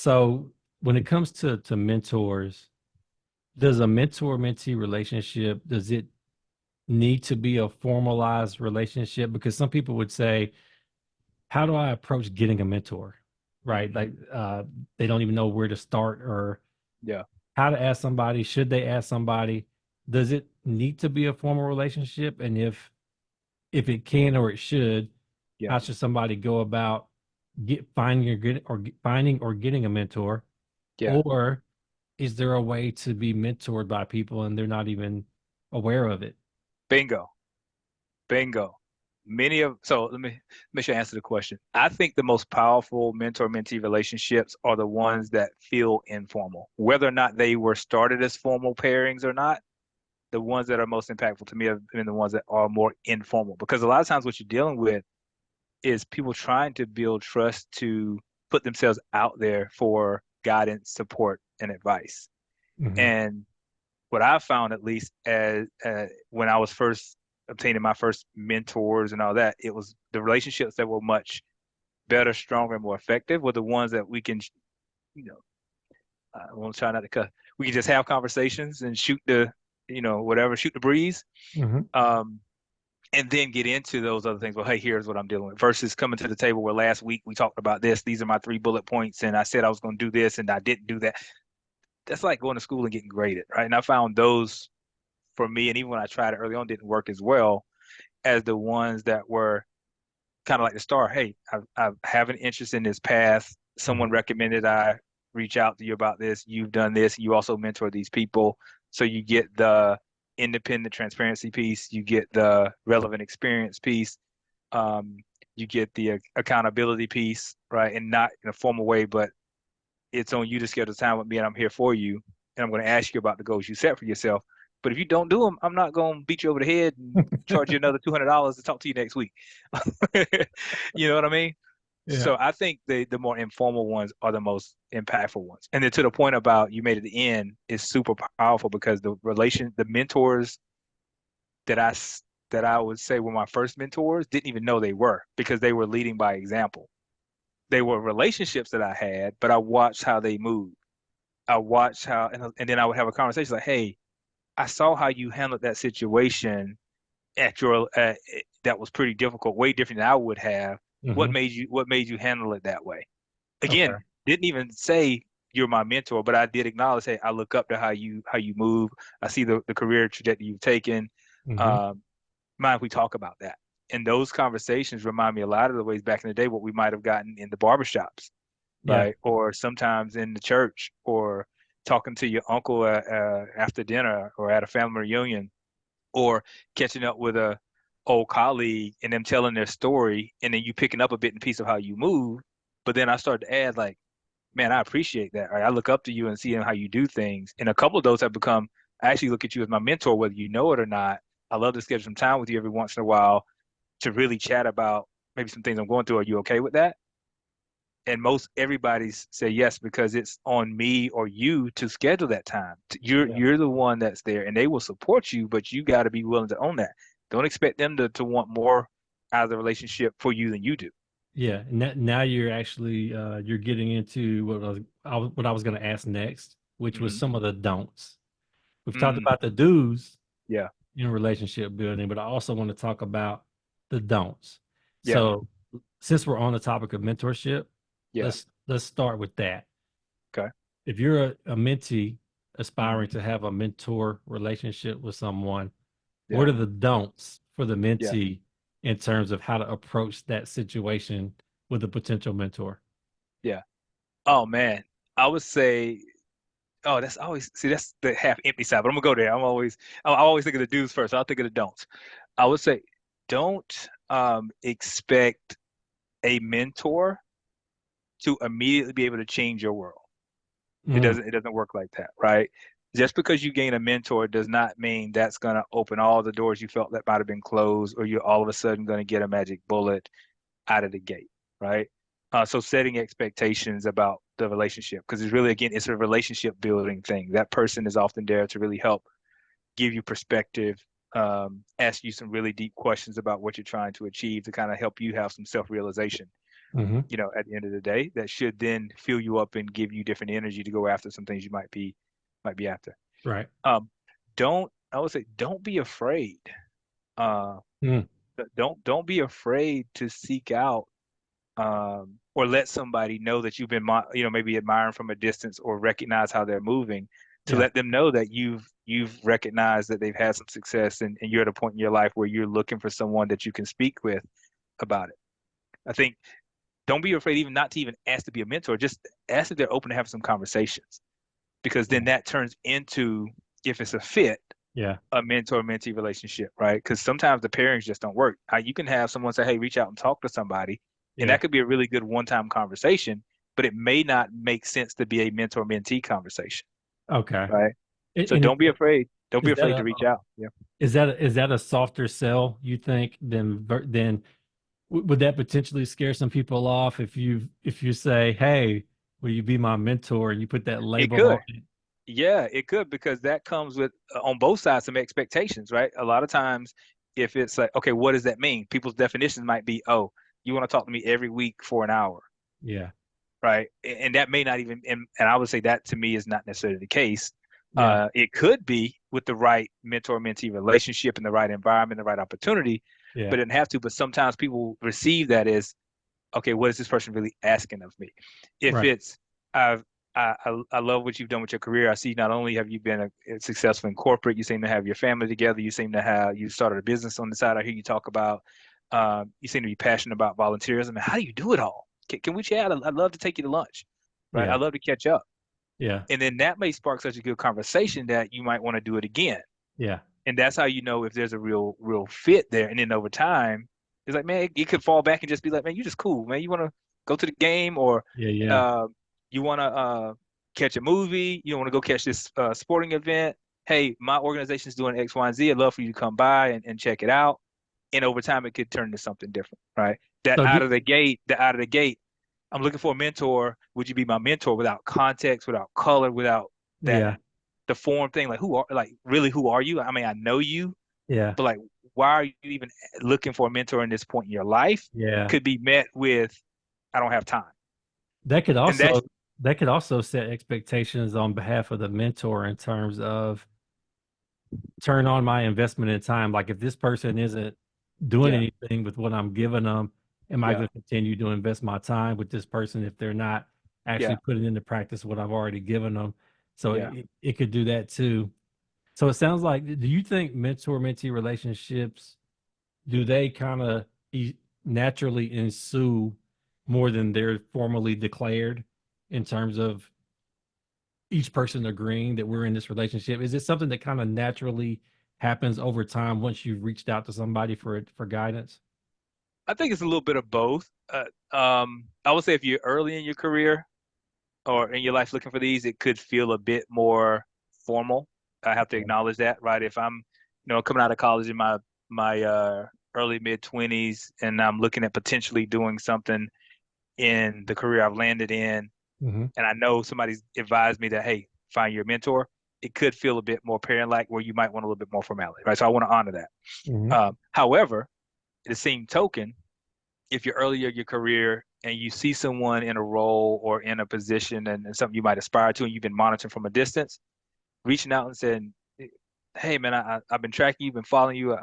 So when it comes to mentors, does a mentor-mentee relationship, does it need to be a formalized relationship? Because some people would say, how do I approach getting a mentor? Right? Like they don't even know where to start or Yeah. how to ask somebody. Should they ask somebody? Does it need to be a formal relationship? And if it can or it should, Yeah. how should somebody go about finding or getting a mentor? Yeah. Or is there a way to be mentored by people and they're not even aware of it? Bingo. Bingo. So let me make sure I answer the question. I think the most powerful mentor-mentee relationships are the ones that feel informal. Whether or not they were started as formal pairings or not, the ones that are most impactful to me have been the ones that are more informal. Because a lot of times what you're dealing with is people trying to build trust to put themselves out there for guidance, support, and advice. Hmm. And what I found, at least as when I was first obtaining my first mentors and all that, it was the relationships that were much better, stronger, and more effective were the ones that we can, you know, I won't try not to cut. We can just have conversations and shoot the, whatever, shoot the breeze, Hmm. um, and then get into those other things. Well, hey, here's what I'm dealing with. Versus coming to the table where last week we talked about this. These are my three bullet points, and I said I was going to do this, and I didn't do that. That's like going to school and getting graded, right? And I found those for me, and even when I tried it early on, didn't work as well as the ones that were kind of like the star. Hey, I have an interest in this path. Someone Hmm. recommended I reach out to you about this. You've done this. You also mentor these people. So you get the independent transparency piece, you get the relevant experience piece, um, you get the accountability piece, right? And not in a formal way, but it's on you to schedule time with me, and I'm here for you. And I'm going to ask you about the goals you set for yourself. But if you don't do them, I'm not going to beat you over the head and charge you another $200 to talk to you next week. You know what I mean? Yeah. So I think the more informal ones are the most impactful ones. And then to the point about you made at the end is super powerful because the mentors that that I would say were my first mentors didn't even know they were because they were leading by example. They were relationships that I had, but I watched how they moved. I watched how, and then I would have a conversation like, "Hey, I saw how you handled that situation at your that was pretty difficult, way different than I would have. Hmm. What made you handle it that way?" Okay. Again, didn't even say you're my mentor, but I did acknowledge, "Hey, I look up to how you move. I see the career trajectory you've taken. Hmm. Um, mind if we talk about that?" And those conversations remind me a lot of the ways back in the day what we might have gotten in the barbershops, Yeah. right? Or sometimes in the church, or talking to your uncle after dinner, or at a family reunion, or catching up with a old colleague and them telling their story, and then you picking up a bit and piece of how you move. But then I started to add like, man, I appreciate that. Right? I look up to you and seeing how you do things. And a couple of those have become, I actually look at you as my mentor, whether you know it or not. I love to schedule some time with you every once in a while to really chat about maybe some things I'm going through. Are you okay with that? And most everybody's say yes because it's on me or you to schedule that time. Yeah. You're the one that's there, and they will support you, but you got to be willing to own that. Don't expect them to want more out of the relationship for you than you do. Yeah. Now you're actually you're getting into what I was going to ask next, which was Hmm. some of the don'ts. We've talked Mm, about the do's yeah, in relationship building, but I also want to talk about the don'ts. yeah, So since we're on the topic of mentorship, yeah. let's start with that. Okay. If you're a mentee aspiring Hmm. to have a mentor relationship with someone, what Yeah, are the don'ts for the yeah, mentee in terms of how to approach that situation with a potential mentor? yeah. Oh man, I would say, oh, that's always see that's the half empty side, but I'm gonna go there. I always think of the do's first. So I'll think of the don'ts. I would say, don't expect a mentor to immediately be able to change your world. Mm, It doesn't work like that, right? Just because you gain a mentor does not mean that's gonna open all the doors you felt that might have been closed, or you're all of a sudden gonna get a magic bullet out of the gate, right? So setting expectations about the relationship, because it's really, again, it's a relationship building thing. That person is often there to really help give you perspective, ask you some really deep questions about what you're trying to achieve to kind of help you have some self-realization. Hmm. At the end of the day, that should then fill you up and give you different energy to go after some things you might be after. Right. Um, don't I would say don't be afraid. Uh, Mm. don't be afraid to seek out or let somebody know that you've been maybe admiring from a distance or recognize how they're moving to Yeah. let them know that you've recognized that they've had some success and you're at a point in your life where you're looking for someone that you can speak with about it. I think don't be afraid even not to even ask to be a mentor. Just ask if they're open to have some conversations because then Yeah. that turns into, if it's a fit, Yeah. a mentor mentee relationship, right? Because sometimes the pairings just don't work. You can have someone say, "Hey, reach out and talk to somebody," and Yeah. that could be a really good one-time conversation, but it may not make sense to be a mentor mentee conversation, Okay. right? So And don't be afraid. Don't be is that afraid to a reach out. Yeah, is that a softer sell, you think, than would that potentially scare some people off if you say, "Hey, will you be my mentor?" and you put that it label on could. it? Yeah, it could because that comes with on both sides some expectations, right? A lot of times, if it's like, okay, what does that mean? People's definitions might be, oh, you want to talk to me every week for an hour, Yeah. right? And that may not even, and I would say that to me is not necessarily the case. Yeah. It could be with the right mentor-mentee relationship and the right environment, the right opportunity, Yeah. but it doesn't have to. But sometimes people receive that as, okay, what is this person really asking of me? If Right. it's, I've, I love what you've done with your career. I see not only have you been successful in corporate, you seem to have your family together. You started a business on the side. I hear you talk about, you seem to be passionate about volunteerism. How do you do it all? Can we chat? I'd love to take you to lunch, right? Yeah. I'd love to catch up. Yeah. And then that may spark such a good conversation that you might want to do it again. Yeah. And that's how you know if there's a real fit there. And then over time, it's like, man, it could fall back and just be like, man, you just cool, man. You want to go to the game or Yeah. Yeah. uh, you want to catch a movie, you want to go catch this sporting event. Hey, my organization's doing X, Y, and Z. I'd love for you to come by and check it out. And over time, it could turn into something different, right? That So out do, of the gate, I'm looking for a mentor. Would you be my mentor without context, without color, without that yeah. the form thing? Who are you? I mean, I know you, Yeah. but like, why are you even looking for a mentor in this point in your life? Yeah. Could be met with, I don't have time. That could And that's, also that could also set expectations on behalf of the mentor in terms of turn on my investment in time. Like if this person isn't doing yeah, anything with what I'm giving them, am I yeah, going to continue to invest my time with this person if they're not actually yeah, putting into practice what I've already given them? So yeah. it could do that too. So it sounds like, do you think mentor-mentee relationships, do they kind of naturally ensue more than they're formally declared in terms of each person agreeing that we're in this relationship? Is it something that kind of naturally happens over time once you've reached out to somebody for guidance? I think it's a little bit of both. I would say if you're early in your career or in your life looking for these, it could feel a bit more formal. I have to acknowledge that, right? If I'm, coming out of college in my early mid 20s and I'm looking at potentially doing something in the career I've landed in, Mm-hmm. and I know somebody's advised me that, hey, find your mentor, it could feel a bit more parent-like where you might want a little bit more formality, right? So I want to honor that. Mm-hmm. However, at the same token, if you're earlier in your career and you see someone in a role or in a position and something you might aspire to and you've been monitoring from a distance, reaching out and saying, hey, man, I've been tracking you, been following you.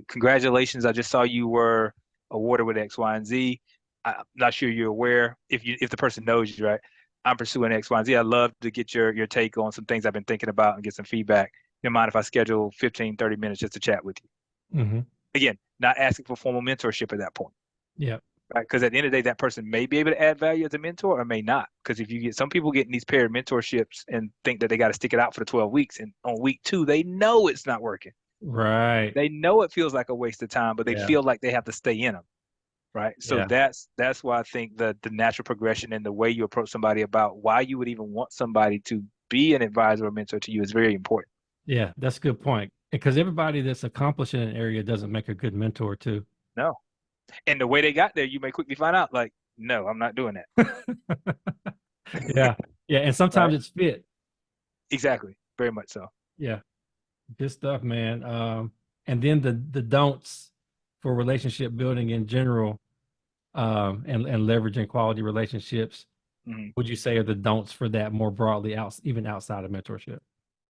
Congratulations. I just saw you were awarded with X, Y, and Z. I'm not sure you're aware if the person knows you, right? I'm pursuing X, Y, and Z. I'd love to get your take on some things I've been thinking about and get some feedback. You mind if I schedule 15, 30 minutes just to chat with you? Mm-hmm. Again, not asking for formal mentorship at that point, Yeah. right? Because at the end of the day, that person may be able to add value as a mentor or may not. Because if you get some people getting these paired mentorships and think that they got to stick it out for the 12 weeks, and on week two, they know it's not working. Right. They know it feels like a waste of time, but they Yeah. feel like they have to stay in them, right? So Yeah. that's why I think the natural progression and the way you approach somebody about why you would even want somebody to be an advisor or mentor to you is very important. Yeah. That's a good point. Because everybody that's accomplished in an area doesn't make a good mentor too. No, and the way they got there, you may quickly find out, like, no, I'm not doing that, Yeah. Yeah. And sometimes right? it's fit. Exactly, very much so. Yeah. Good stuff, man. And then the don'ts for relationship building in general. and leveraging quality relationships, Mhm. would you say are the don'ts for that more broadly, even outside of mentorship?